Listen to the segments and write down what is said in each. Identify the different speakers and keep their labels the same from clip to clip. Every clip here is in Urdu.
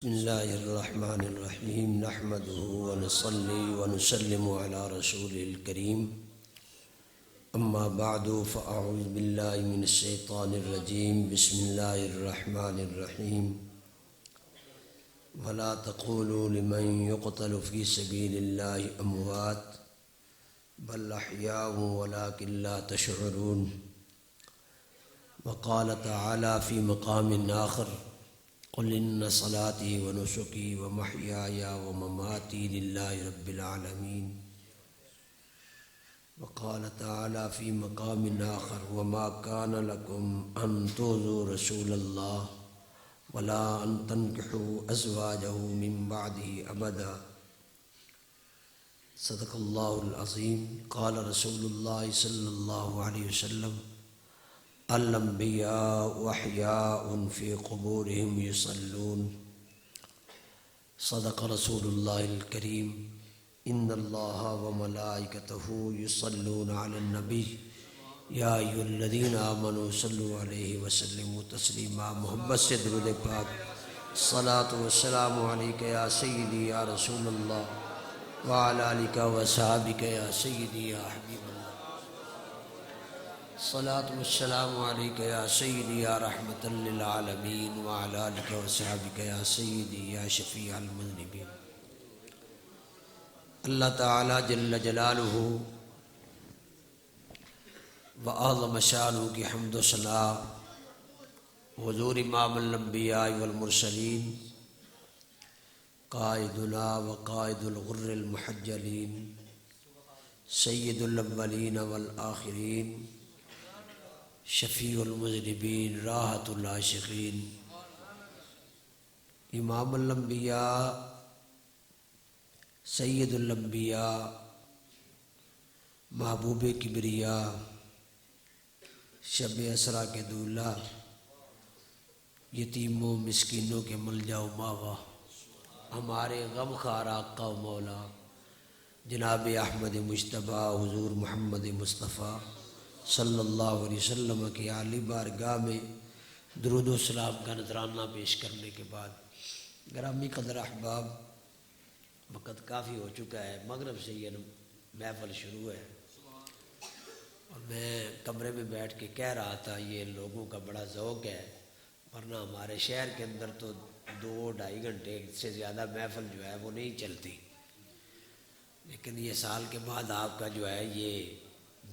Speaker 1: بسم اللہ الرحمن الرحیم نحمدہ ونصلی ونسلم علی رسول الکریم اما بعد فاعوذ باللہ من الشیطان الرجیم بسم اللہ الرحمن الرحیم ولا تقولوا لمن يقتل في سبيل الله اموات بل احیاء ولكن لا تشعرون وقال تعالی فی مقام آخر قل ان صلاتي ونسكي ومحياي ومماتي لله رب العالمين وقال تعالى في مقام آخر وما كان لكم أن تؤذوا رسول الله ولا أن تنكحوا أزواجه من بعده أبدا صدق الله العظيم قال رسول الله صلى الله عليه وسلم الانبیاء احیاء فی قبورہم یصلون صدق رسول اللہ الکریم ان اللہ وملائکتہ یصلون علی النبی یا ایھا الذین آمنوا صلوا علیہ وسلموا تسلیما محبت سے درود پاک الصلاۃ والسلام علیک یا سیدی یا رسول اللہ وعلی آلک وصحبک یا سیدی یا حبیب اللہ الصلاة والسلام علیک یا سیدی یا رحمۃ للعالمین وعلی آلک وصحبک یا سیدی یا شفیع المذنبین۔ اللہ تعالی جل جلالہ و اعظم شانہ کی حمد و ثنا حضور امام الانبیاء والمرسلین قائدنا و قائد الغر المحجلین سید الاولین والآخرین شفیع المذنبین راحت العاشقین امام الانبیاء سید الانبیاء محبوب کبریا شب اسرا کے دولہ یتیموں مسکینوں کے ملجا و ماوا ہمارے غم خوار آقا و مولا جناب احمد مجتبیٰ حضور محمد مصطفیٰ صلی اللہ علیہ وسلم کی عالی بارگاہ میں درود و سلام کا نذرانہ پیش کرنے کے بعد گرامی قدر احباب، وقت کافی ہو چکا ہے، مغرب سے یہ محفل شروع ہے اور میں کمرے میں بیٹھ کے کہہ رہا تھا یہ لوگوں کا بڑا ذوق ہے، ورنہ ہمارے شہر کے اندر تو 2-2.5 گھنٹے سے زیادہ محفل جو ہے وہ نہیں چلتی، لیکن یہ سال کے بعد آپ کا جو ہے یہ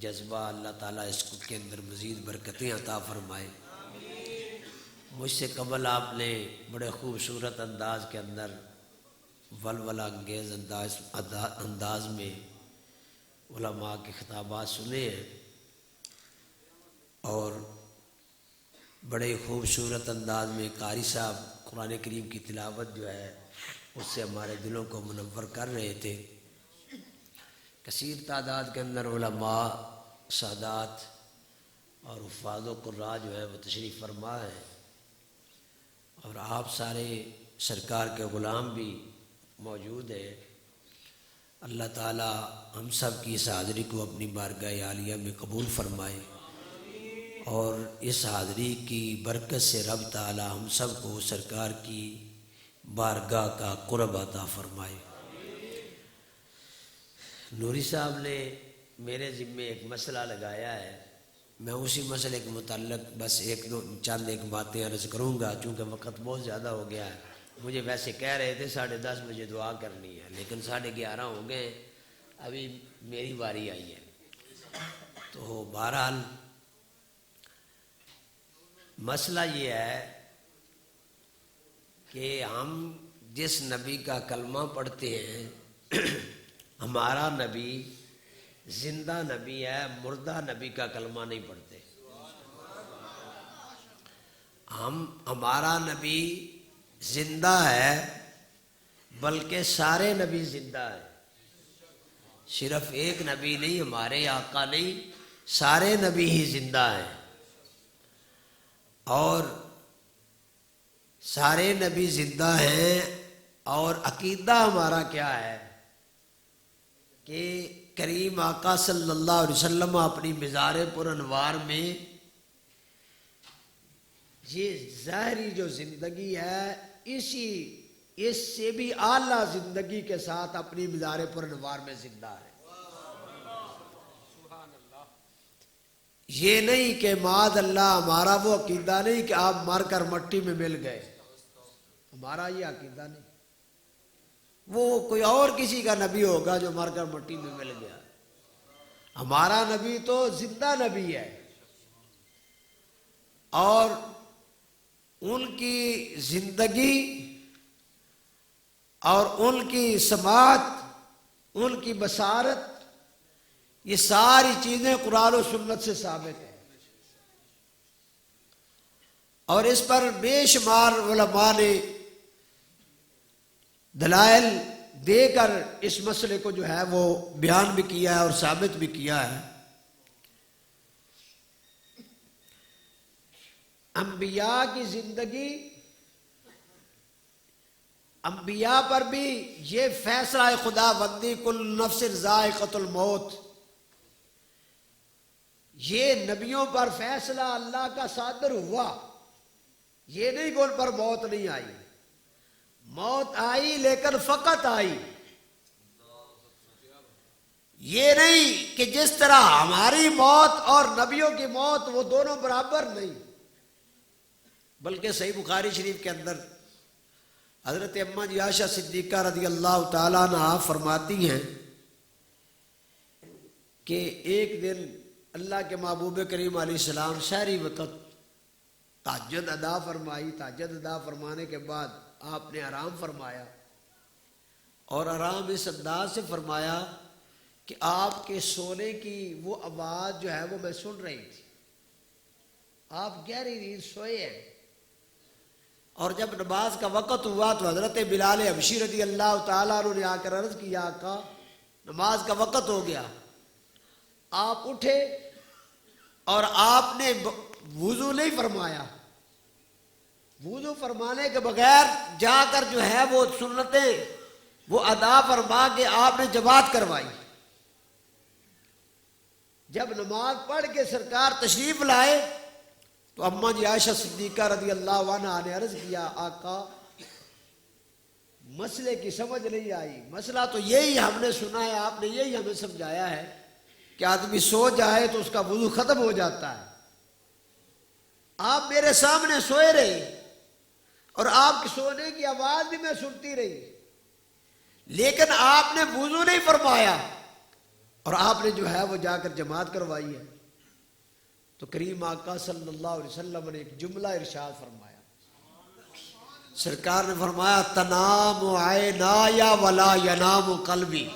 Speaker 1: جذبہ اللہ تعالیٰ اس کے اندر مزید برکتیں عطا فرمائے۔ مجھ سے قبل آپ نے بڑے خوبصورت انداز کے اندر ولولہ انگیز انداز میں علماء کے خطابات سنے ہیں اور بڑے خوبصورت انداز میں قاری صاحب قرآن کریم کی تلاوت جو ہے اس سے ہمارے دلوں کو منور کر رہے تھے۔ کثیر تعداد کے اندر علماء، سادات اور حفاظ و قراء جو ہے وہ تشریف فرما ہے اور آپ سارے سرکار کے غلام بھی موجود ہیں۔ اللہ تعالی ہم سب کی اس حاضری کو اپنی بارگاہ عالیہ میں قبول فرمائے اور اس حاضری کی برکت سے رب تعالی ہم سب کو سرکار کی بارگاہ کا قرب عطا فرمائے۔ نوری صاحب نے میرے ذمے ایک مسئلہ لگایا ہے، میں اسی مسئلے کے متعلق بس چند باتیں عرض کروں گا چونکہ وقت بہت زیادہ ہو گیا ہے۔ مجھے ویسے کہہ رہے تھے 10:30 بجے دعا کرنی ہے، لیکن 11:30 ہو گئے، ابھی میری باری آئی ہے۔ تو بہرحال مسئلہ یہ ہے کہ ہم جس نبی کا کلمہ پڑھتے ہیں ہمارا نبی زندہ نبی ہے، مردہ نبی کا کلمہ نہیں پڑھتے۔ ہمارا نبی زندہ ہے بلکہ سارے نبی زندہ ہیں، صرف ایک نبی نہیں، ہمارے آقا نہیں، سارے نبی ہی زندہ ہیں اور سارے نبی زندہ ہیں۔ اور عقیدہ ہمارا کیا ہے کہ کریم آقا صلی اللہ علیہ وسلم اپنی مزار پر انوار میں یہ ظاہری جو زندگی ہے اسی اس سے بھی اعلیٰ زندگی کے ساتھ اپنی مزار پرنوار میں زندہ ہے۔ یہ نہیں کہ معاذ اللہ ہمارا وہ عقیدہ نہیں کہ آپ مر کر مٹی میں مل گئے، ہمارا یہ عقیدہ نہیں۔ وہ کوئی اور کسی کا نبی ہوگا جو مر کر مٹی میں مل گیا، ہمارا نبی تو زندہ نبی ہے، اور ان کی زندگی اور ان کی سماعت، ان کی بصارت، یہ ساری چیزیں قرآن و سنت سے ثابت ہیں، اور اس پر بے شمار علماء نے دلائل دے کر اس مسئلے کو جو ہے وہ بیان بھی کیا ہے اور ثابت بھی کیا ہے۔ انبیاء کی زندگی، انبیاء پر بھی یہ فیصلہ خدا بندی کل نفس ذائقۃ الموت، یہ نبیوں پر فیصلہ اللہ کا صادر ہوا، یہ نہیں کہ ان پر موت نہیں آئی، موت آئی لیکن فقط آئی۔ یہ نہیں کہ جس طرح ہماری موت اور نبیوں کی موت وہ دونوں برابر نہیں، بلکہ صحیح بخاری شریف کے اندر حضرت اماں جی عائشہ صدیقہ رضی اللہ تعالیٰ عنہا فرماتی ہیں کہ ایک دن اللہ کے محبوب کریم علیہ السلام سحری وقت تہجد ادا فرمائی، تہجد ادا فرمانے کے بعد آپ نے آرام فرمایا، اور آرام اس انداز سے فرمایا کہ آپ کے سونے کی وہ آواز جو ہے وہ میں سن رہی تھی، آپ گہری نیند سوئے ہیں، اور جب نماز کا وقت ہوا تو حضرت بلال حبشی رضی اللہ تعالیٰ عنہ نے آ کر عرض کیا آقا نماز کا وقت ہو گیا۔ آپ اٹھے اور آپ نے وضو نہیں فرمایا، وضو فرمانے کے بغیر جا کر جو ہے وہ سنتیں وہ ادا فرما کے آپ نے جماعت کروائی۔ جب نماز پڑھ کے سرکار تشریف لائے تو اماں جی عائشہ صدیقہ رضی اللہ عنہا نے عرض کیا آقا مسئلے کی سمجھ نہیں آئی، مسئلہ تو یہی ہم نے سنا ہے، آپ نے یہی ہمیں سمجھایا ہے کہ آدمی سو جائے تو اس کا وضو ختم ہو جاتا ہے، آپ میرے سامنے سوئے رہے اور آپ کی سونے کی آواز بھی میں سنتی رہی، لیکن آپ نے وضو نہیں فرمایا اور آپ نے جو ہے وہ جا کر جماعت کروائی ہے۔ تو کریم آقا صلی اللہ علیہ وسلم نے ایک جملہ ارشاد فرمایا، سرکار نے فرمایا تنام عینای ولا ینام قلبی،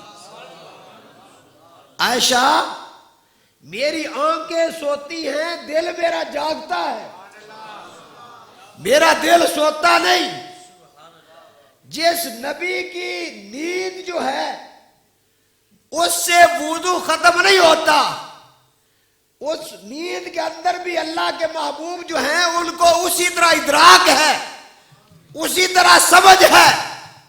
Speaker 1: عائشہ میری آنکھیں سوتی ہیں دل میرا جاگتا ہے، میرا دل سوتا نہیں۔ جس نبی کی نیند جو ہے اس سے وضو ختم نہیں ہوتا، اس نیند کے اندر بھی اللہ کے محبوب جو ہیں ان کو اسی طرح ادراک ہے، اسی طرح سمجھ ہے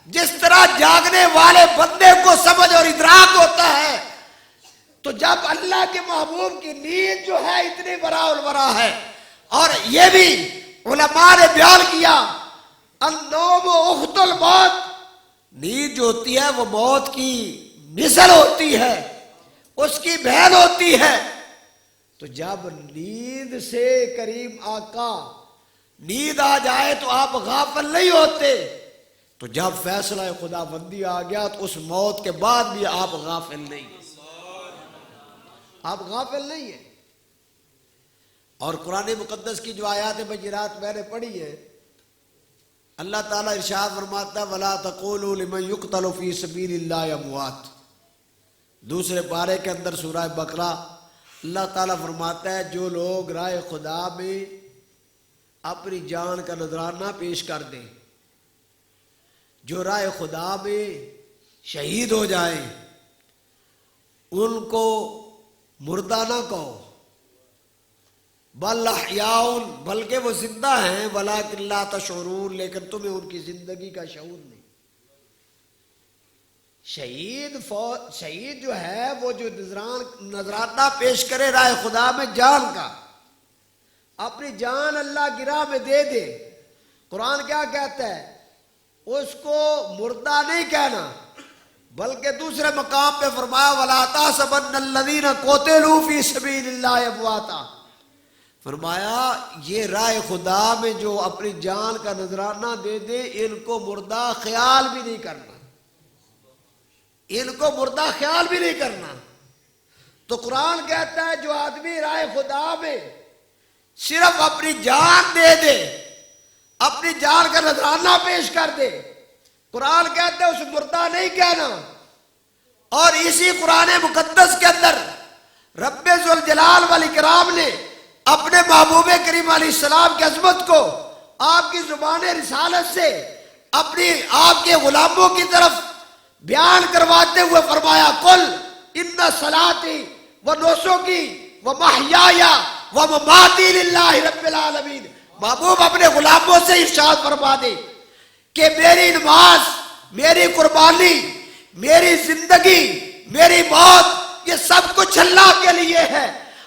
Speaker 1: جس طرح جاگنے والے بندے کو سمجھ اور ادراک ہوتا ہے۔ تو جب اللہ کے محبوب کی نیند جو ہے اتنی برا البرا ہے، اور یہ بھی علماء نے بیان کیا النوم اخت الموت، نیند جو ہوتی ہے وہ موت کی مثل ہوتی ہے، اس کی بہن ہوتی ہے۔ تو جب نیند سے کریم آقا نیند آ جائے تو آپ غافل نہیں ہوتے، تو جب فیصلہ خدا بندی آ گیا تو اس موت کے بعد بھی آپ غافل نہیں ہیں، آپ غافل نہیں ہیں۔ اور قرآن مقدس کی جو آیات بینات میں نے پڑھی ہے، اللہ تعالیٰ ارشاد فرماتا ہے وَلَا تَقُولُوا لِمَنْ يُقْتَلُ فِي سَبِيلِ اللَّهِ أَمْوَاتٌ، دوسرے پارے کے اندر سورہ بقرہ اللہ تعالیٰ فرماتا ہے جو لوگ راہ خدا میں اپنی جان کا نذرانہ پیش کر دیں، جو راہ خدا میں شہید ہو جائیں، ان کو مردہ نہ کہو، بل احیاء، بلکہ وہ زندہ ہیں، ولکن لا تشعرون، لیکن تمہیں ان کی زندگی کا شعور نہیں۔ شہید جو ہے وہ جو نذرانہ پیش کرے راہ خدا میں جان کا، اپنی جان اللہ کی راہ میں دے دے۔ قرآن کیا کہتا ہے اس کو مردہ نہیں کہنا، بلکہ دوسرے مقام پہ فرمایا وَلَا تَحْسَبَنَّ الَّذِينَ قُتِلُوا فِي سَبِيلِ اللَّهِ أَمْوَاتًا، فرمایا یہ راہ خدا میں جو اپنی جان کا نذرانہ دے دے ان کو مردہ خیال بھی نہیں کرنا، ان کو مردہ خیال بھی نہیں کرنا۔ تو قرآن کہتا ہے جو آدمی راہ خدا میں صرف اپنی جان دے دے، اپنی جان کا نذرانہ پیش کر دے، قرآن کہتا ہے اس مردہ نہیں کہنا۔ اور اسی قرآن مقدس کے اندر رب ذوالجلال والاکرام نے اپنے محبوب کریم علیہ السلام کی عظمت کو آپ کی زبان رسالت سے اپنی آپ کے غلاموں کی طرف بیان کرواتے ہوئے فرمایا قل ان صلاتی و نسکی و محیای و مماتی للہ رب العالمین، محبوب اپنے غلاموں سے ارشاد فرما دے کہ میری نماز، میری قربانی، میری زندگی، میری موت، یہ سب کچھ اللہ کے لیے ہے۔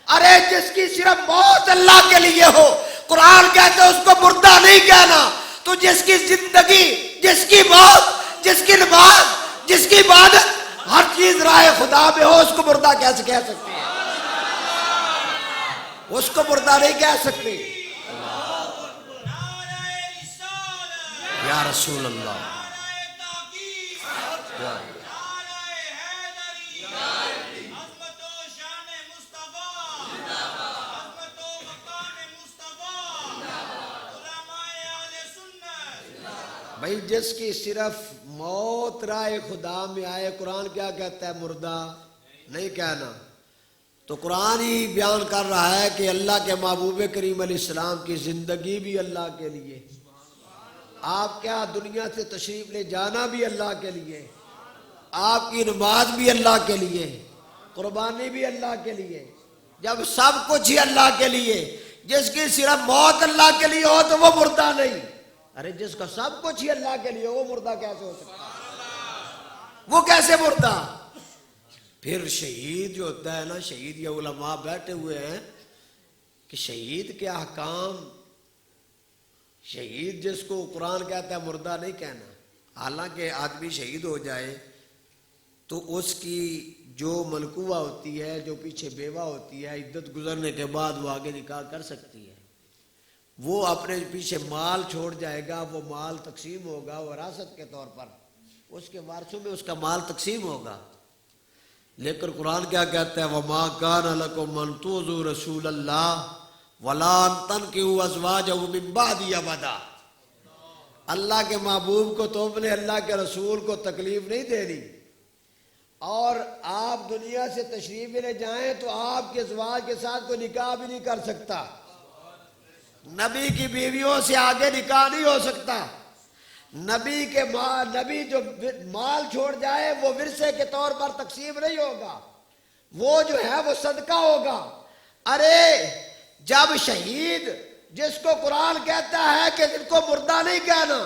Speaker 1: ارے جس کی صرف موت اللہ کے لیے ہو، قرآن کہتے ہیں اس کو مردہ نہیں کہنا، تو جس کی زندگی، جس کی موت، جس کی نماز، جس کی عبادت، ہر چیز راہ خدا میں ہو، اس کو مردہ کیسے کہہ سکتے ہیں؟ اس کو مردہ نہیں کہہ سکتے۔ یا رسول اللہ، بھائی جس کی صرف موت راہ خدا میں آئے، قرآن کیا کہتا ہے؟ مردہ نہیں کہنا۔ تو قرآن ہی بیان کر رہا ہے کہ اللہ کے محبوب کریم علیہ السلام کی زندگی بھی اللہ کے لیے، آپ کیا دنیا سے تشریف لے جانا بھی اللہ کے لیے، آپ کی نماز بھی اللہ کے لیے، قربانی بھی اللہ کے لیے، جب سب کچھ ہی اللہ کے لیے، جس کی صرف موت اللہ کے لیے ہو تو وہ مردہ نہیں۔ ارے جس کا سب کچھ ہی اللہ کے لیے وہ مردہ کیسے ہو سکتا ہے؟ وہ کیسے مردہ؟ پھر شہید جو ہوتا ہے نا، شہید یہ علماء بیٹھے ہوئے ہیں کہ شہید کے احکام، شہید جس کو قرآن کہتا ہے مردہ نہیں کہنا، حالانکہ آدمی شہید ہو جائے تو اس کی جو ملکوہ ہوتی ہے، جو پیچھے بیوہ ہوتی ہے، عدت گزرنے کے بعد وہ آگے نکاح کر سکتی ہے، وہ اپنے پیچھے مال چھوڑ جائے گا، وہ مال تقسیم ہوگا وراثت کے طور پر، اس کے وارثوں میں اس کا مال تقسیم ہوگا۔ لیکن قرآن کیا کہتا ہے؟ وَمَا كَانَ لَكُمْ أَن تُؤْذُوا رَسُولَ اللَّهِ وَلَا أَن تَنكِحُوا أَزْوَاجَهُ مِن بَعْدِهِ أَبَدًا، اللہ کے محبوب کو تم نے اللہ کے رسول کو تکلیف نہیں دینی، اور آپ دنیا سے تشریف لے جائیں تو آپ کے ازواج کے ساتھ کوئی نکاح بھی نہیں کر سکتا، نبی کی بیویوں سے آگے نکاح نہیں ہو سکتا، نبی کے نبی جو مال چھوڑ جائے وہ ورثے کے طور پر تقسیم نہیں ہوگا، وہ جو ہے وہ صدقہ ہوگا۔ ارے جب شہید جس کو قرآن کہتا ہے کہ جن کو مردہ نہیں کہنا،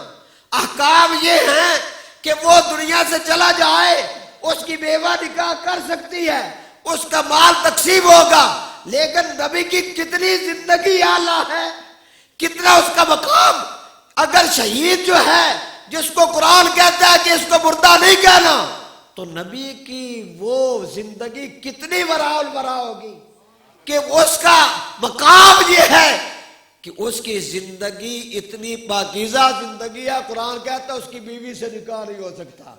Speaker 1: احکام یہ ہیں کہ وہ دنیا سے چلا جائے، اس کی بیوہ نکاح کر سکتی ہے، اس کا مال تقسیم ہوگا، لیکن نبی کی کتنی زندگی اعلیٰ ہے، کتنا اس کا مقام۔ اگر شہید جو ہے جس کو قرآن کہتا ہے کہ اس کو مردہ نہیں کہنا، تو نبی کی وہ زندگی کتنی وراء الورا ہوگی کہ اس کا مقام یہ ہے کہ اس کی زندگی اتنی پاکیزہ زندگی ہے، قرآن کہتا ہے اس کی بیوی سے نکاح نہیں ہو سکتا۔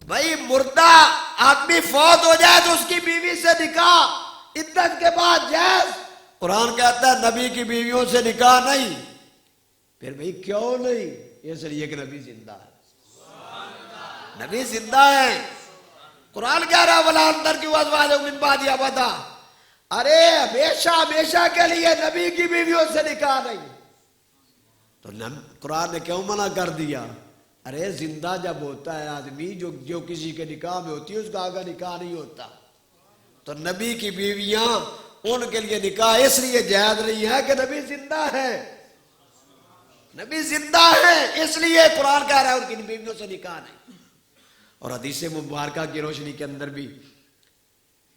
Speaker 1: بھائی مردہ آدمی فوت ہو جائے تو اس کی بیوی سے نکاح عدت کے بعد جائز، قرآن کہتا ہے نبی کی بیویوں سے نکاح نہیں۔ پھر بھئی کیوں نہیں؟ اس لیے کہ نبی زندہ ہے، نبی زندہ ہے۔ قرآن کہہ رہا ہے وَلَا أَن تَنكِحُوا أَزْوَاجَهُ مِن بَعْدِهِ أَبَدًا، ارے ہمیشہ ہمیشہ کے لیے نبی کی بیویوں سے نکاح نہیں۔ تو قرآن نے کیوں منع کر دیا؟ ارے زندہ جب ہوتا ہے آدمی، جو کسی کے نکاح میں ہوتی ہے اس کا آگا نکاح نہیں ہوتا، تو نبی کی بیویاں ان کے لیے نکاح اس لیے جائز نہیں ہے کہ نبی زندہ ہے، نبی زندہ ہے، اس لیے قرآن کہہ رہا ہے ان کی بیویوں سے نکاح نہیں۔ اور حدیث مبارکہ کی روشنی کے اندر بھی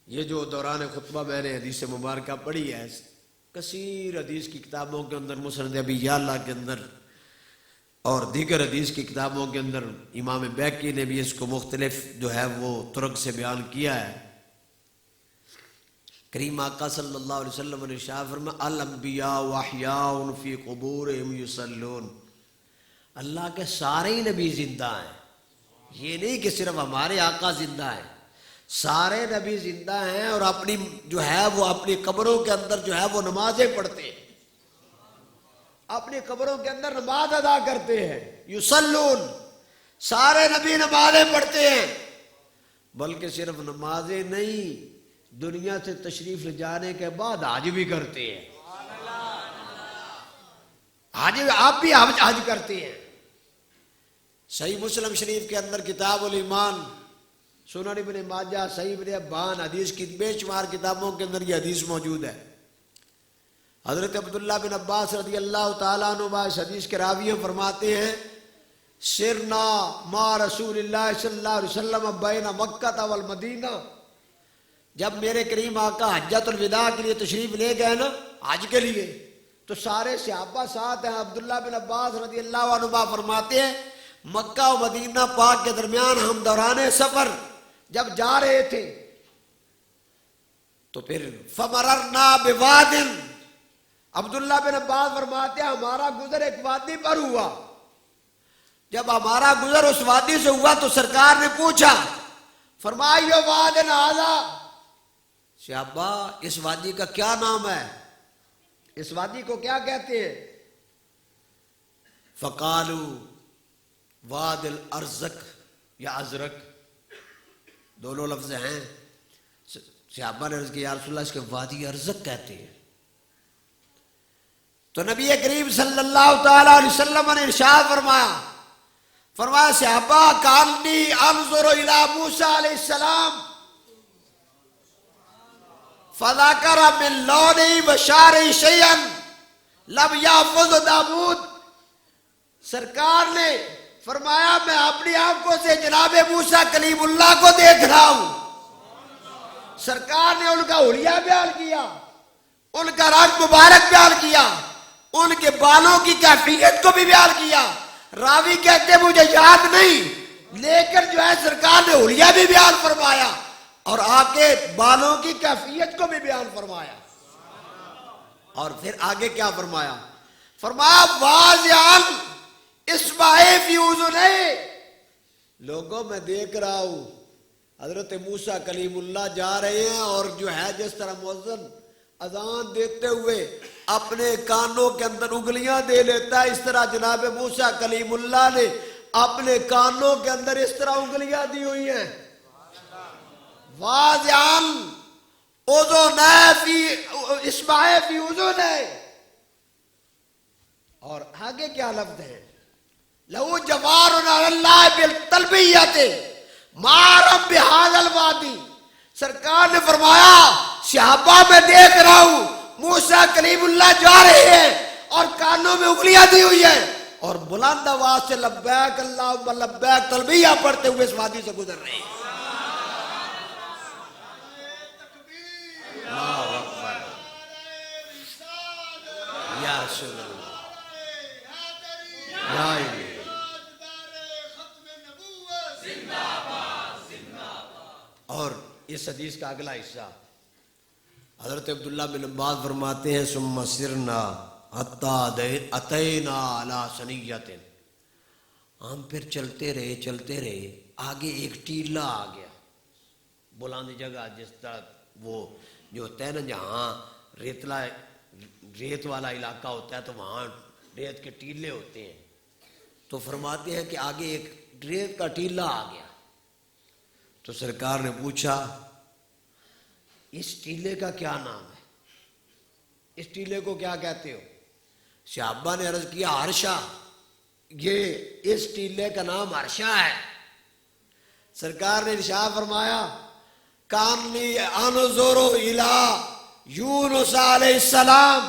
Speaker 1: یہ جو دوران خطبہ میں نے حدیث مبارکہ پڑھی ہے، کثیر حدیث کی کتابوں کے اندر، مسند ابی یعلا کے اندر اور دیگر حدیث کی کتابوں کے اندر امام بیہقی نے بھی اس کو مختلف جو ہے وہ طرق سے بیان کیا ہے۔ کریم آقا صلی اللہ علیہ وسلم نے ارشاد فرمایا الانبیاء احیاء فی قبورہم یصلون، اللہ کے سارے ہی نبی زندہ ہیں، یہ نہیں کہ صرف ہمارے آقا زندہ ہیں، سارے نبی زندہ ہیں اور اپنی جو ہے وہ اپنی قبروں کے اندر جو ہے وہ نمازیں پڑھتے ہیں، اپنی قبروں کے اندر نماز ادا کرتے ہیں۔ یصلون، سارے نبی نمازیں پڑھتے ہیں، بلکہ صرف نمازیں نہیں، دنیا سے تشریف لے جانے کے بعد حج بھی کرتے ہیں۔ حج آپ بھی حج کرتے ہیں۔ صحیح مسلم شریف کے اندر کتاب الایمان، سنن ابن ماجہ، صحیح ابن حبان، حدیث کی بے شمار کتابوں کے اندر یہ حدیث موجود ہے۔ حضرت عبداللہ بن عباس رضی اللہ تعالیٰ عنہ اس حدیث کے راوی فرماتے ہیں سرنا ما رسول اللہ صلی اللہ علیہ وسلم بین مکہ والمدینہ، جب میرے کریم آقا حجۃ الوداع کے لیے تشریف لے گئے نا حج کے لیے، تو سارے صحابہ ساتھ ہیں۔ عبداللہ بن عباس رضی اللہ عنہ فرماتے ہیں مکہ و مدینہ پاک کے درمیان ہم دوران سفر جب جا رہے تھے تو پھر فمررنا بواد، عبداللہ بن عباس فرماتے ہیں ہمارا گزر ایک وادی پر ہوا، جب ہمارا گزر اس وادی سے ہوا تو سرکار نے پوچھا، فرمایا یہ واد ھذا، صحابہ اس وادی کا کیا نام ہے، اس وادی کو کیا کہتے ہیں؟ فقالوا واد الارزق یا ازرق، دونوں لفظ ہیں۔ صحابہ نے عرض کیا یا رسول اللہ اس کے وادی ارزق کہتے ہیں۔ تو نبی کریم صلی اللہ تعالی علیہ وسلم نے ارشاد فرمایا صحابہ کانی انظر الی موسیٰ علیہ السلام فذکر من لونہ وشعرہ شیئا لم یحفظ داود، سرکار نے فرمایا میں اپنی آنکھوں سے جناب موسیٰ کلیم اللہ کو دیکھ رہا ہوں، سرکار نے ان کا حلیہ بیان کیا، ان کا رنگ مبارک بیان کیا، ان کے بالوں کی کیفیت کو بھی بیان کیا۔ راوی کہتے مجھے یاد نہیں، لیکن جو ہے سرکار نے حلیہ بھی بیان فرمایا اور آگے بالوں کی کیفیت کو بھی بیان فرمایا۔ اور پھر آگے کیا فرمایا؟ فرمایا واضعاً اصبعہ فی اذنیہ، لوگوں میں دیکھ رہا ہوں حضرت موسیٰ کلیم اللہ جا رہے ہیں اور جو ہے جس طرح مؤذن اذان دیتے ہوئے اپنے کانوں کے اندر انگلیاں دے لیتا ہے، اس طرح جناب موسیٰ کلیم اللہ نے اپنے کانوں کے اندر اس طرح انگلیاں دی ہوئی ہیں۔ واضعاً اذنیہ فی اصبعہ فی اذنیہ، اور آگے کیا لفظ ہے؟ لہو جوار علی اللہ بالتلبیۃ ما رب بہذا الوادی، سرکار نے فرمایا صحابہ میں دیکھ رہا ہوں موسیٰ کلیم اللہ جا رہے ہیں اور کانوں میں انگلیاں دی ہوئی ہیں اور بلند آواز سے لبیک اللہم لبیک تلبیہ پڑھتے ہوئے اس وادی سے گزر رہے ہیں۔ اللہ اکبر، یا رسول اللہ، یا الہی، اور اس حدیث کا اگلا حصہ حضرت عبداللہ بن عباس فرماتے ہیں ثم سرنا حتی اتینا علی ثنیۃ، ہم پھر چلتے رہے، آگے ایک ٹیلہ آ گیا، بلند جگہ جس طرح وہ جو ہوتا ہے نا جہاں ریت والا علاقہ ہوتا ہے تو وہاں ریت کے ٹیلے ہوتے ہیں، تو فرماتے ہیں کہ آگے ایک ریت کا ٹیلہ آ گیا، تو سرکار نے پوچھا اس ٹیلے کا کیا نام ہے، اس ٹیلے کو کیا کہتے ہو؟ صحابہ نے عرض کیا عرشہ، یہ اس ٹیلے کا نام عرشہ ہے۔ سرکار نے ارشاد فرمایا کانی انظر الی یونس علیہ السلام،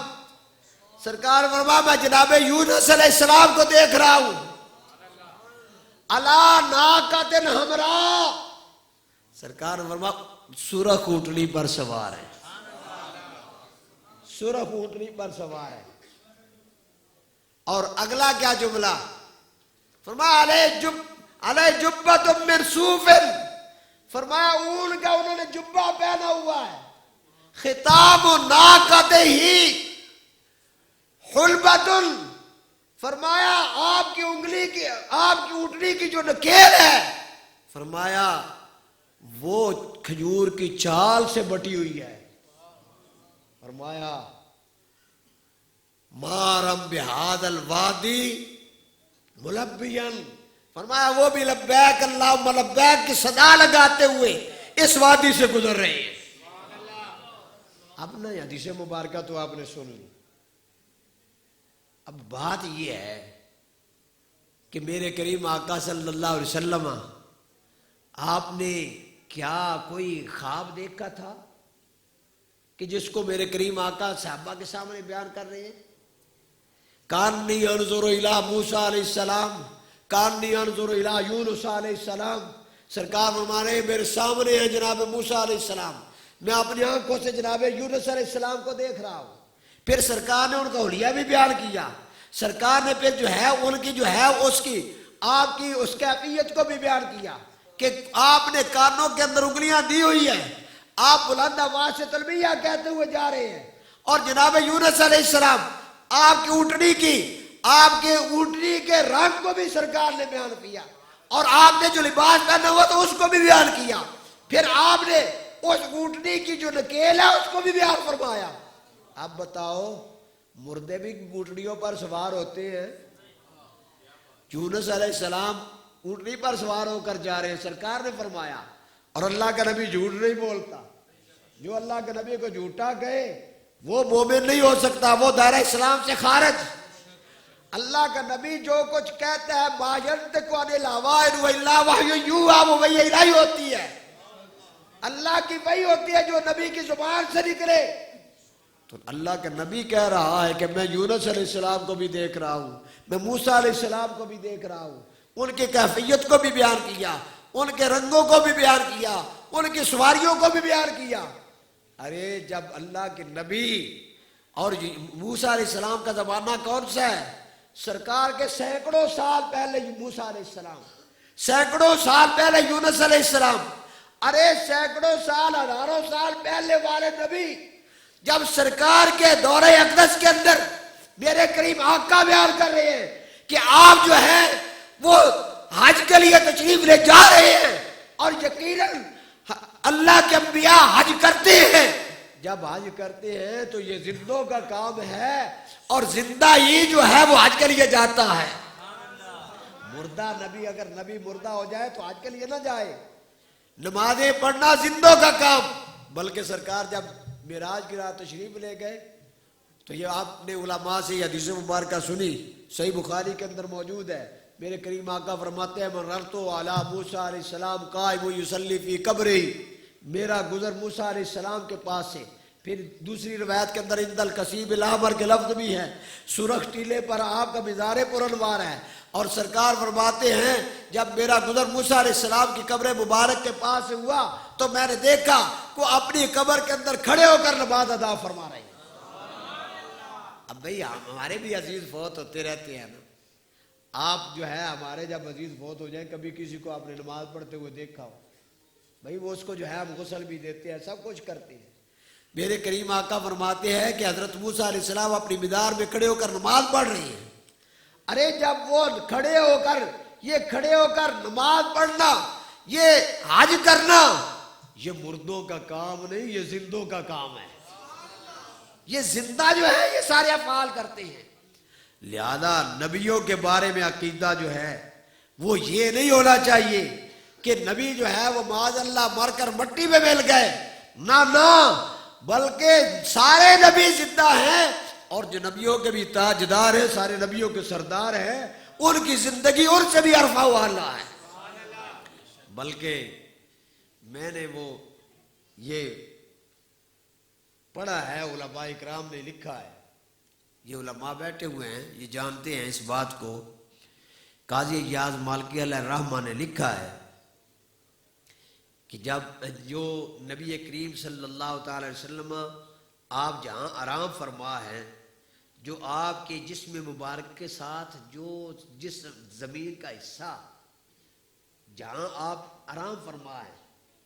Speaker 1: سرکار فرمایا میں جناب یونس علیہ السلام کو دیکھ رہا ہوں، علی ناقۃ حمراء، سرکار نے فرمایا سرخ اونٹنی پر سوار ہے، سرخ اونٹنی پر سوار ہے۔ اور اگلا کیا جملہ؟ فرمایا علیہ جبۃ من صوف، فرمایا اون کا انہوں نے جبہ پہنا ہوا ہے، خطام ناقتہ حلبۃ، فرمایا آپ کی انگلی کی، آپ کی اونٹنی کی جو نکیل ہے، فرمایا وہ کھجور کی چھال سے بٹی ہوئی ہے۔ فرمایا مارم بہاد الوادی ملبین، فرمایا وہ بھی لبیک اللہم لبیک کی صدا لگاتے ہوئے اس وادی سے گزر رہے ہیں۔ اب نا حدیث مبارکہ تو آپ نے سن لی، اب بات یہ ہے کہ میرے کریم آقا صلی اللہ علیہ وسلم آپ نے کیا کوئی خواب دیکھا تھا کہ جس کو میرے کریم آقا صحابہ کے سامنے بیان کر رہے ہیں؟ کانی انظر الی موسیٰ علیہ السلام، کانی انظر الی یونس علیہ السلام، سرکار فرمانے میرے سامنے ہے جناب موسیٰ علیہ السلام، میں اپنی آنکھوں سے جناب یونس علیہ السلام کو دیکھ رہا ہوں۔ پھر سرکار نے ان کا حلیہ بھی بیان کیا، سرکار نے پھر جو ہے ان کی جو ہے اس کی آپ کی اس کیفیت کو بھی بیان کیا کہ آپ نے کانوں کے اندر انگلیاں دی ہوئی ہیں، آپ بلند آواز سے تلبیہ کہتے ہوئے جا رہے ہیں، اور جناب یونس علیہ السلام آپ کی اونٹنی کی، آپ کے اونٹنی کے رنگ کو بھی سرکار نے بیان کیا، اور آپ نے جو لباس پہنا ہوا تو اس کو بھی بیان کیا، پھر آپ نے اس اونٹنی کی جو نکیل ہے اس کو بھی بیان فرمایا۔ اب بتاؤ مردے بھی اونٹنیوں پر سوار ہوتے ہیں؟ یونس علیہ السلام اونٹنی پر سوار ہو کر جا رہے ہیں، سرکار نے فرمایا، اور اللہ کا نبی جھوٹ نہیں بولتا، جو اللہ کے نبی کو جھوٹا کہے وہ مومن نہیں ہو سکتا، وہ دائرہ اسلام سے خارج۔ اللہ کا نبی جو کچھ کہتا ہے ما ینطق عن الہویٰ ان ہوا الا وحی یوحیٰ، وہ وحی الہی ہوتی ہے، اللہ کی وحی ہوتی ہے جو نبی کی زبان سے نکلے۔ تو اللہ کا نبی کہہ رہا ہے کہ میں یونس علیہ السلام کو بھی دیکھ رہا ہوں، میں موسیٰ علیہ السلام کو بھی دیکھ رہا ہوں، ان کی کیفیت کو بھی بیان کیا، ان کے رنگوں کو بھی بیان کیا، ان کی سواریوں کو بھی بیان کیا۔ ارے جب اللہ کے نبی اور موسیٰ علیہ السلام کا زمانہ کون سا ہے؟ سرکار کے سینکڑوں سال پہلے موسیٰ علیہ السلام، سینکڑوں سال پہلے یونس علیہ السلام، ارے سینکڑوں سال ہزاروں سال پہلے والے نبی جب سرکار کے دورہ اقدس کے اندر میرے کریم آقا بیان کر رہے ہیں کہ آپ جو ہے وہ حج کے لیے تشریف لے جا رہے ہیں، اور یقیناً اللہ کے انبیاء حج کرتے ہیں، جب حج کرتے ہیں تو یہ زندوں کا کام ہے، اور زندہ ہی جو ہے وہ حج کے لیے جاتا ہے۔ مردہ نبی، اگر نبی مردہ ہو جائے تو حج کے لیے نہ جائے۔ نمازیں پڑھنا زندوں کا کام، بلکہ سرکار جب معراج کی رات تشریف لے گئے تو یہ آپ نے علماء سے یہ حدیث مبارکہ سنی، صحیح بخاری کے اندر موجود ہے، میرے کریم آقا فرماتے ہیں مررت علی موسیٰ علیہ السلام قائم یصلی فی قبرہ، میرا گزر موسیٰ علیہ السلام کے پاس سے۔ پھر دوسری روایت کے اندر عند الکثیب الاحمر کے لفظ بھی ہے، سرخ ٹیلے پر آپ کا مزار پر انوار ہے، اور سرکار فرماتے ہیں جب میرا گزر موسیٰ علیہ السلام کی قبر مبارک کے پاس سے ہوا تو میں نے دیکھا کہ اپنی قبر کے اندر کھڑے ہو کر نماز ادا فرما رہے ہیں۔ اب بھئی ہمارے بھی عزیز فوت ہوتے رہتے ہیں نا، آپ جو ہے ہمارے جب عزیز فوت ہو جائیں کبھی کسی کو آپ نے نماز پڑھتے ہوئے دیکھا ہو، بھئی وہ اس کو جو ہے ہم غسل بھی دیتے ہیں، سب کچھ کرتے ہیں۔ میرے کریم آقا فرماتے ہیں کہ حضرت موسیٰ علیہ السلام اپنی مدار میں کھڑے ہو کر نماز پڑھ رہے ہیں۔ ارے جب وہ کھڑے ہو کر نماز پڑھنا، یہ حج کرنا، یہ مردوں کا کام نہیں، یہ زندوں کا کام ہے۔ یہ زندہ جو ہے یہ سارے افعال کرتے ہیں۔ لہذا نبیوں کے بارے میں عقیدہ جو ہے وہ یہ نہیں ہونا چاہیے کہ نبی جو ہے وہ معاذ اللہ مر کر مٹی میں مل گئے، نہ، بلکہ سارے نبی زندہ ہیں، اور جو نبیوں کے بھی تاجدار ہیں، سارے نبیوں کے سردار ہیں، ان کی زندگی ان سے بھی عرفہ والا ہے۔ بلکہ میں نے وہ یہ پڑھا ہے، علماء اکرام نے لکھا ہے، یہ علماء بیٹھے ہوئے ہیں یہ جانتے ہیں اس بات کو، قاضی ایاز مالکی علیہ الرحمہ نے لکھا ہے کہ جب جو نبی کریم صلی اللہ تعالی وسلم آپ جہاں آرام فرما ہیں، جو آپ کے جسم مبارک کے ساتھ جو جس زمین کا حصہ جہاں آپ آرام فرما ہے،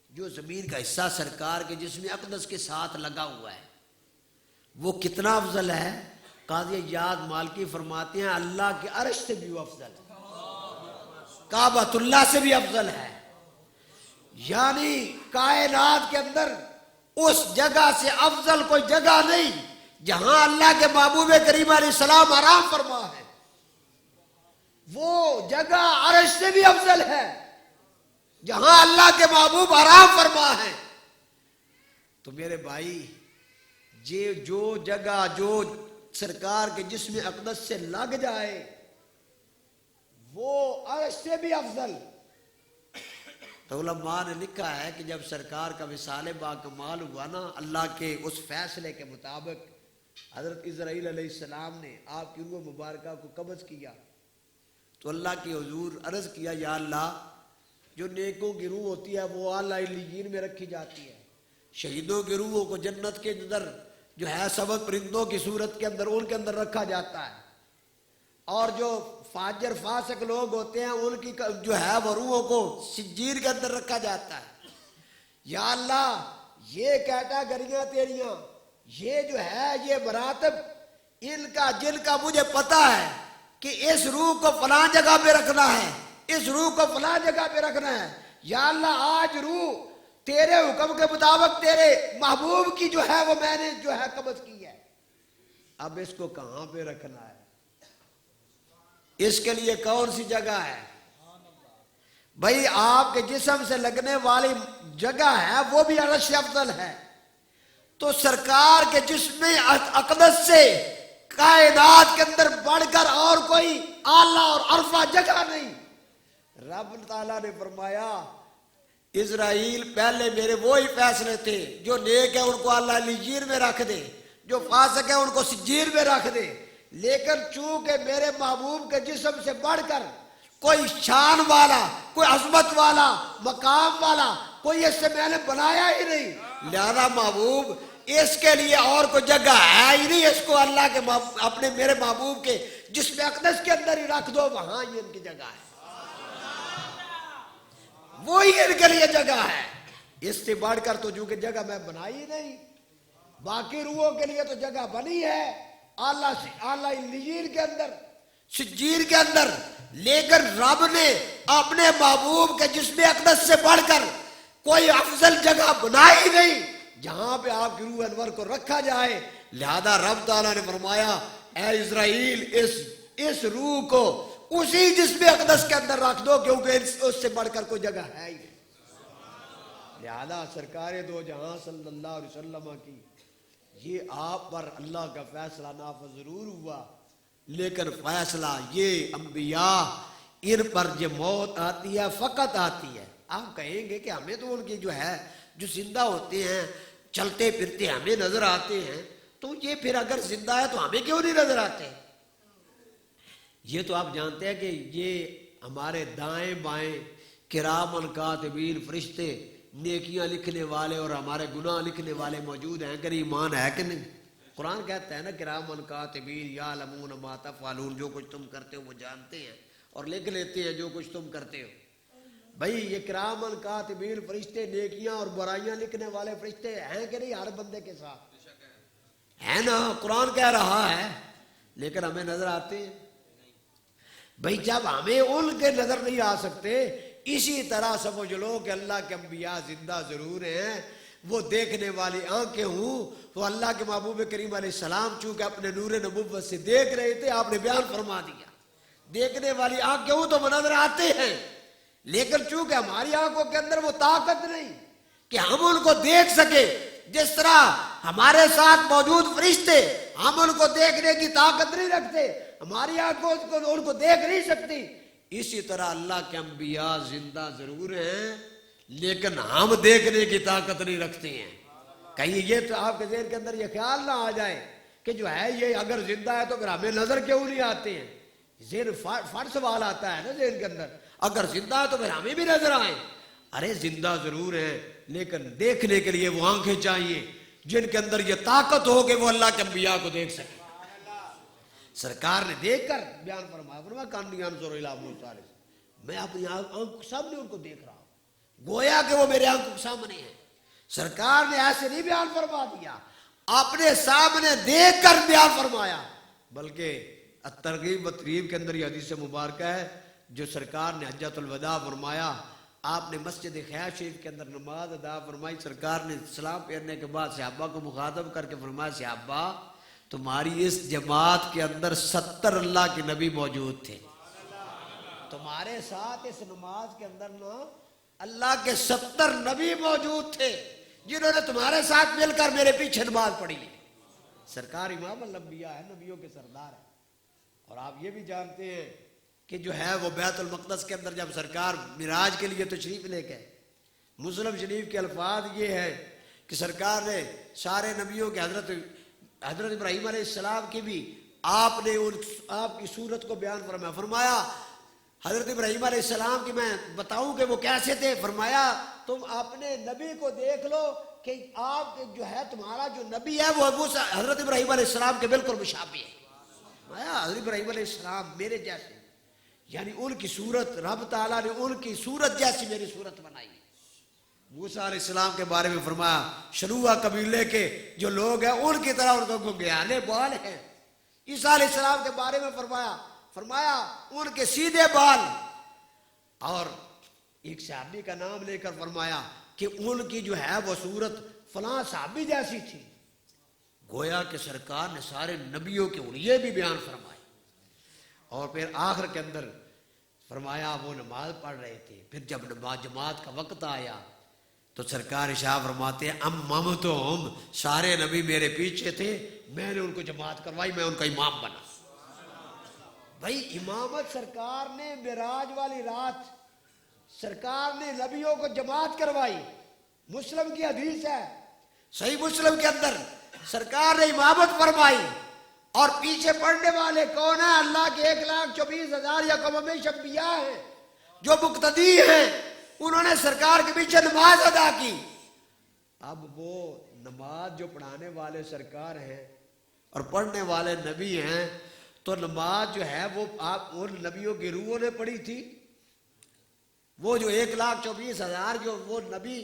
Speaker 1: جو زمین کا حصہ سرکار کے جسم اقدس کے ساتھ لگا ہوا ہے، وہ کتنا افضل ہے؟ قاضی یاد مالکی فرماتے ہیں اللہ کے عرش سے بھی وہ افضل ہے، کعبۃ اللہ سے بھی افضل ہے۔ یعنی کائنات کے اندر اس جگہ سے افضل کوئی جگہ نہیں جہاں اللہ کے محبوب کریم علیہ السلام آرام فرما ہے، وہ جگہ عرش سے بھی افضل ہے جہاں اللہ کے محبوب آرام فرما ہے۔ تو میرے بھائی، یہ جو جگہ جو سرکار کے جسم اقدس سے لگ جائے وہ عرش سے بھی افضل۔ تو علماء نے لکھا ہے کہ جب سرکار کا وصال با کمال ہوا نا، اللہ کے اس فیصلے کے مطابق حضرت اسرائیل علیہ السلام نے آپ کی روح مبارکہ کو قبض کیا، تو اللہ کی حضور عرض کیا یا اللہ، جو نیکوں کی روح ہوتی ہے وہ اعلیٰ علیین میں رکھی جاتی ہے، شہیدوں کی روحوں کو جنت کے اندر جو ہے سبز پرندوں کی صورت کے اندر ان کے اندر رکھا جاتا ہے، اور جو فاجر فاسق لوگ ہوتے ہیں ان کی جو ہے وہ روحوں کو سجیر کے اندر رکھا جاتا ہے۔ یا اللہ، یہ کیٹاگریاں تیریاں، یہ جو ہے یہ مراتب، ان کا جن کا مجھے پتا ہے کہ اس روح کو فلاں جگہ پہ رکھنا ہے، اس روح کو فلاں جگہ پہ رکھنا ہے، یا اللہ آج روح تیرے حکم کے مطابق تیرے محبوب کی جو ہے وہ میں نے جو ہے قبض کی ہے، اب اس کو کہاں پہ رکھنا ہے؟ اس کے لیے کون سی جگہ ہے؟ بھائی آپ کے جسم سے لگنے والی جگہ ہے وہ بھی عرش سے افضل ہے، تو سرکار کے جسم اقدس سے کائنات کے اندر بڑھ کر اور کوئی اعلیٰ اور عرفہ جگہ نہیں۔ رب تعالیٰ نے فرمایا اسرائیل پہلے میرے وہی فیصلے تھے، جو نیک ہے ان کو اعلیٰ علیین میں رکھ دے، جو فاسق ہے ان کو سجین میں رکھ دے، لیکن چونکہ میرے محبوب کے جسم سے بڑھ کر کوئی شان والا، کوئی عظمت والا، مقام والا کوئی اس سے میں نے بنایا ہی نہیں، لہذا محبوب اس کے لیے اور کوئی جگہ ہے ہی نہیں، اس کو اللہ کے اپنے میرے محبوب کے جسم اقدس کے اندر ہی رکھ دو، وہاں یہ ان کی جگہ ہے، وہی ان کے لیے جگہ ہے۔ اس سے بڑھ کر تو جو کہ جگہ میں بنائی نہیں، باقی روحوں کے لیے تو جگہ بنی ہے اعلیٰ علیین کے اندر، سجیر کے اندر، لیکن رب نے اپنے محبوب کے جسم اقدس سے بڑھ کر کوئی افضل جگہ بنائی نہیں جہاں پہ آپ کی روح انور کو رکھا جائے، لہذا رب تعالیٰ نے فرمایا اے اسرائیل اس روح کو اسی جسم اقدس کے اندر رکھ دو، کیونکہ اس سے بڑھ کر کوئی جگہ ہے ہی نہیں۔ لہذا سرکار دو جہاں صلی اللہ علیہ وسلم کی یہ آپ پر اللہ کا فیصلہ نافذ ضرور ہوا، لیکن فیصلہ یہ انبیاء ان پر جو موت آتی ہے فقط آتی ہے۔ آپ کہیں گے کہ ہمیں تو ان کی جو ہے جو زندہ ہوتے ہیں چلتے پھرتے ہمیں نظر آتے ہیں، تو یہ پھر اگر زندہ ہے تو ہمیں کیوں نہیں نظر آتے؟ یہ تو آپ جانتے ہیں کہ یہ ہمارے دائیں بائیں کرامن کاتبین فرشتے، نیکیاں لکھنے والے اور ہمارے گناہ لکھنے والے موجود ہیں، اگر ایمان ہے کہ نہیں؟ قرآن کہتا ہے نا کرامن کاتبین یعلمون ما تفعلون، جو کچھ تم کرتے ہو وہ جانتے ہیں اور لکھ لیتے ہیں جو کچھ تم کرتے ہو۔ بھائی یہ کرامن کاتبین فرشتے نیکیاں اور برائیاں لکھنے والے فرشتے ہیں کہ نہیں ہر بندے کے ساتھ؟ ہے نا، قرآن کہہ رہا ہے، لیکن ہمیں نظر آتے ہیں۔ بھائی جب ہمیں ان کے نظر نہیں آ سکتے، اسی طرح سمجھ لو کہ اللہ کے انبیاء زندہ ضرور ہیں، وہ دیکھنے والی آنکھیں ہوں، تو اللہ کے محبوب کریم علیہ السلام چونکہ اپنے نور نبوت سے دیکھ رہے تھے، آپ نے بیان فرما دیا دیکھنے والی آنکھیں ہوں تو وہ نظر آتے ہیں، لیکن چونکہ ہماری آنکھوں کے اندر وہ طاقت نہیں کہ ہم ان کو دیکھ سکے، جس طرح ہمارے ساتھ موجود فرشتے ہم ان کو دیکھنے کی طاقت نہیں رکھتے، ہماری آنکھوں ان کو دیکھ نہیں سکتی، اسی طرح اللہ کے انبیاء زندہ ضرور ہیں لیکن ہم دیکھنے کی طاقت نہیں رکھتے ہیں۔ کہیں یہ تو آپ کے ذہن کے اندر یہ خیال نہ آ جائے کہ جو ہے یہ اگر زندہ ہے تو پھر ہمیں نظر کیوں نہیں آتے ہیں؟ ذہن فٹ سوال آتا ہے نا ذہن کے اندر، اگر زندہ ہے تو پھر ہمیں بھی نظر آئیں۔ ارے زندہ ضرور ہیں لیکن دیکھنے کے لیے وہ آنکھیں چاہیے جن کے اندر یہ طاقت ہو کہ وہ اللہ کے انبیاء کو دیکھ سکیں۔ سرکار نے دیکھ کر بیان فرمایا کان انظر الی موسیٰ، میں اپنی آنکھوں کے سامنے ان کو دیکھ رہا ہوں، گویا کہ وہ میرے آنکھوں کے سامنے ہیں۔ سرکار نے ایسے نہیں بیان فرما دیا، اپنے سامنے دیکھ کر بیان فرمایا، بلکہ الترغیب و ترغیب کے اندر یہ حدیث مبارکہ ہے جو سرکار نے حجۃ الوداع فرمایا۔ آپ نے مسجد خیام شریف کے اندر نماز ادا فرمائی۔ سرکار نے سلام پھیرنے کے بعد صحابہ کو مخاطب کر کے فرمایا، صحابہ تمہاری اس جماعت کے اندر 70 اللہ کے نبی موجود تھے، تمہارے ساتھ اس نماز کے اندر نا اللہ کے 70 نبی موجود تھے جنہوں نے تمہارے ساتھ مل کر میرے پیچھے نماز پڑھی۔ سرکار امام الانبیاء ہے، نبیوں کے سردار ہے۔ اور آپ یہ بھی جانتے ہیں کہ جو ہے وہ بیت المقدس کے اندر جب سرکار معراج کے لیے تشریف لے گئے، مسلم شریف کے الفاظ یہ ہیں کہ سرکار نے سارے نبیوں کے حضرت ابراہیم علیہ السلام کی بھی آپ نے آپ کی صورت کو بیان فرمایا حضرت ابراہیم علیہ السلام کی میں بتاؤں کہ وہ کیسے تھے؟ فرمایا تم اپنے نبی کو دیکھ لو کہ آپ جو ہے تمہارا جو نبی ہے وہ حضرت ابراہیم علیہ السلام کے بالکل مشابہ ہے۔ حضرت ابراہیم علیہ السلام میرے جیسے، یعنی ان کی صورت، رب تعالیٰ نے ان کی صورت جیسی میری صورت بنائی۔ موسیٰ علیہ السلام کے بارے میں فرمایا شلوہ قبیلے کے جو لوگ ہیں ان کی طرح ان کو گیانے بال ہیں۔ عیسیٰ علیہ السلام کے بارے میں فرمایا ان کے سیدھے بال، اور ایک صحابی کا نام لے کر فرمایا کہ ان کی جو ہے وہ صورت فلاں صحابی جیسی تھی۔ گویا کہ سرکار نے سارے نبیوں کے حلیے بھی بیان فرمائے۔ اور پھر آخر کے اندر فرمایا وہ نماز پڑھ رہے تھے، پھر جب جماعت کا وقت آیا تو سرکار ارشاد فرماتے ہیں اممتہم، سارے نبی میرے پیچھے تھے، میں نے ان کو جماعت کروائی، میں ان کا امام بنا۔ بھائی امامت سرکار نے معراج والی رات سرکار نے نبیوں کو جماعت کروائی۔ مسلم کی حدیث ہے، صحیح مسلم کے اندر سرکار نے امامت فرمائی، اور پیچھے پڑھنے والے کون ہیں؟ اللہ کے 1,24,000 یا کم و بیش انبیاء ہیں جو مقتدی ہیں، انہوں نے سرکار کے پیچھے نماز ادا کی۔ اب وہ نماز جو پڑھانے والے سرکار ہیں اور پڑھنے والے نبی ہیں، تو نماز جو ہے وہ آپ ان نبیوں کی روحوں نے پڑھی تھی، وہ جو 1,24,000 جو وہ نبی،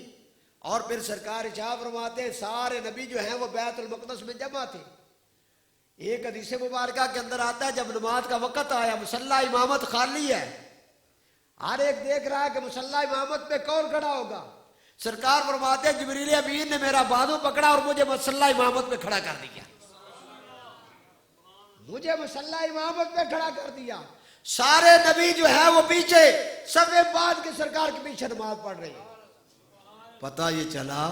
Speaker 1: اور پھر سرکار ارشاد فرماتے ہیں سارے نبی جو ہیں وہ بیت المقدس میں جمع تھے۔ ایک حدیث مبارکہ کے اندر آتا ہے جب نماز کا وقت آیا، مصلی امامت خالی ہے، ہر ایک دیکھ رہا ہے کہ مصلی امامت پہ کون کھڑا ہوگا۔ سرکار فرماتے ہیں جبریل امین نے میرا بازو پکڑا اور مجھے مصلی امامت پہ کھڑا کر دیا، مجھے مصلی امامت پہ کھڑا کر دیا۔ سارے نبی جو ہے وہ پیچھے صفے بعد کے سرکار کے پیچھے نماز پڑھ رہے ہیں۔ پتہ یہ چلا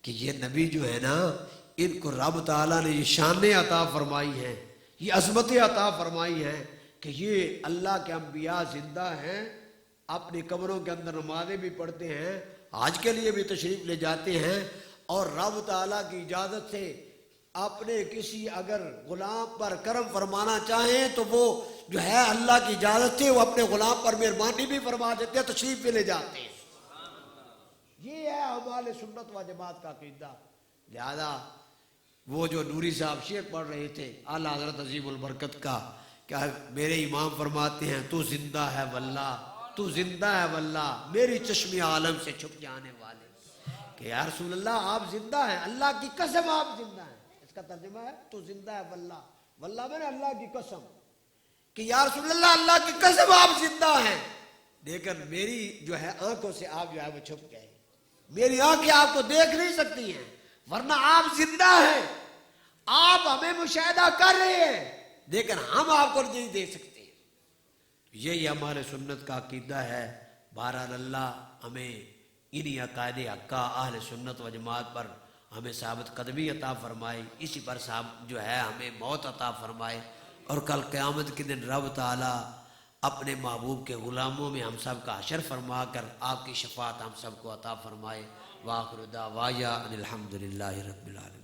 Speaker 1: کہ یہ نبی جو ہے نا، ان کو رب تعالیٰ نے یہ شانیں عطا فرمائی ہیں، یہ عظمتیں عطا فرمائی ہیں کہ یہ اللہ کے انبیاء زندہ ہیں، اپنی قبروں کے اندر نمازیں بھی پڑھتے ہیں، حج کے لیے بھی تشریف لے جاتے ہیں، اور رب تعالیٰ کی اجازت سے اپنے کسی اگر غلام پر کرم فرمانا چاہیں تو وہ جو ہے اللہ کی اجازت سے وہ اپنے غلام پر مہربانی بھی فرما دیتے ہیں، تشریف بھی لے جاتے ہیں۔ یہ ہے ہمارے سنت و جماعت کا عقیدہ۔ لہذا وہ جو نوری صاحب شعر پڑھ رہے تھے اعلیٰ حضرت عظیم البرکت کا، کہ میرے امام فرماتے ہیں تو زندہ ہے واللہ، تو زندہ ہے واللہ، میری چشم عالم سے چھپ جانے والے، کہ یا رسول اللہ آپ زندہ ہیں، اللہ کی قسم آپ زندہ ہیں۔ اس کا ترجمہ ہے تو زندہ ہے واللہ، واللہ میں نے اللہ کی قسم، کہ یا رسول اللہ اللہ کی قسم آپ زندہ ہیں، لیکن میری جو ہے آنکھوں سے آپ جو ہے وہ چھپ گئے، میری آنکھیں آپ کو دیکھ نہیں سکتی ہیں، ورنہ آپ زندہ ہیں، آپ ہمیں مشاہدہ کر رہے ہیں، لیکن ہم آپ کو نہیں دیکھ سکتے۔ یہی ہمارے سنت کا عقیدہ ہے۔ بہرحال اللہ ہمیں انہی عقائد حقہ اہل سنت و جماعت پر ہمیں ثابت قدمی عطا فرمائے، اسی پر جو ہے ہمیں موت عطا فرمائے، اور کل قیامت کے دن رب تعالیٰ اپنے محبوب کے غلاموں میں ہم سب کا حشر فرما کر آپ کی شفاعت ہم سب کو عطا فرمائے۔ وآخر دعوانا ان الحمد للہ رب العالمین۔